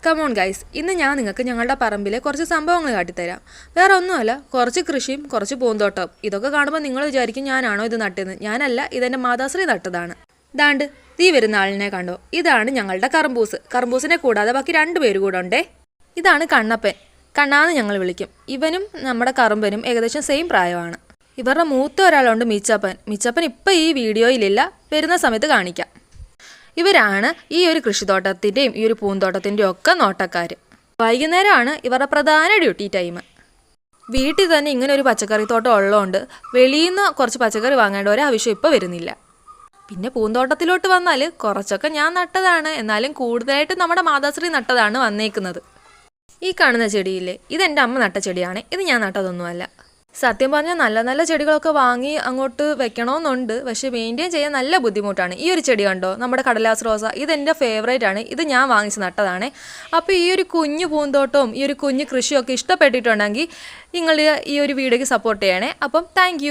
Come on guys, ഇന്ന് ഞാൻ നിങ്ങൾക്ക് ഞങ്ങളുടെ പറമ്പിലെ കുറച്ച് സംഭവങ്ങൾ കാട്ടിത്തരാം. വേറെ ഒന്നുമല്ല, കുറച്ച് കൃഷിയും കുറച്ച് പൂന്തോട്ടവും. ഇതൊക്കെ കാണുമ്പോൾ നിങ്ങൾ വിചാരിക്കും ഞാനാണോ ഇത് നട്ടതെന്ന്. ഞാനല്ല, ഇതെൻ്റെ മാതാശ്രീ നട്ടതാണ്. ദാണ്ട് തീ വരുന്ന ആളിനെ കണ്ടോ? ഇതാണ് ഞങ്ങളുടെ കർമ്പൂസ്. കർമ്പൂസിനെ കൂടാതെ ബാക്കി 2 പേര് കൂടെ ഉണ്ടേ. ഇതാണ് കണ്ണപ്പൻ, കണ്ണാന്ന് ഞങ്ങൾ വിളിക്കും. ഇവനും നമ്മുടെ കറുമ്പനും ഏകദേശം സെയിം പ്രായമാണ്. ഇവരുടെ മൂത്ത ഒരാളുണ്ട് മിച്ചപ്പൻ. മിച്ചപ്പൻ ഇപ്പം ഈ വീഡിയോയിലില്ല, വരുന്ന സമയത്ത് കാണിക്കാം. ഇവരാണ് ഈ ഒരു കൃഷിത്തോട്ടത്തിൻ്റെയും ഈ ഒരു പൂന്തോട്ടത്തിൻ്റെയും ഒക്കെ നോട്ടക്കാർ. വൈകുന്നേരമാണ് ഇവരുടെ പ്രധാന ഡ്യൂട്ടി ടൈം. വീട്ടിൽ തന്നെ ഇങ്ങനെ ഒരു പച്ചക്കറി തോട്ടം ഉള്ളതുകൊണ്ട് വെളിയിൽ നിന്ന് കുറച്ച് പച്ചക്കറി വാങ്ങേണ്ട ഒരാവശ്യം ഇപ്പോൾ വരുന്നില്ല. പിന്നെ പൂന്തോട്ടത്തിലോട്ട് വന്നാൽ കുറച്ചൊക്കെ ഞാൻ നട്ടതാണ്, എന്നാലും കൂടുതലായിട്ട് നമ്മുടെ മാതാശ്രീ നട്ടതാണ് വന്നേക്കുന്നത്. ഈ കാണുന്ന ചെടിയില്ലേ, ഇതെൻ്റെ അമ്മ നട്ട ചെടിയാണ്. ഇത് ഞാൻ നട്ടതൊന്നുമല്ല. സത്യം പറഞ്ഞാൽ നല്ല നല്ല ചെടികളൊക്കെ വാങ്ങി അങ്ങോട്ട് വെക്കണമെന്നുണ്ട്, പക്ഷേ മെയിൻറ്റെയിൻ ചെയ്യാൻ നല്ല ബുദ്ധിമുട്ടാണ്. ഈ ഒരു ചെടി കണ്ടോ, നമ്മുടെ കടലാസ് റോസ. ഇതെൻ്റെ ഫേവറേറ്റ് ആണ്. ഇത് ഞാൻ വാങ്ങിച്ച് നട്ടതാണ്. അപ്പോൾ ഈ ഒരു കുഞ്ഞു പൂന്തോട്ടവും ഈ ഒരു കുഞ്ഞു കൃഷിയൊക്കെ ഇഷ്ടപ്പെട്ടിട്ടുണ്ടെങ്കിൽ നിങ്ങൾ ഈ ഒരു വീഡിയോയ്ക്ക് സപ്പോർട്ട് ചെയ്യണേ. അപ്പം താങ്ക്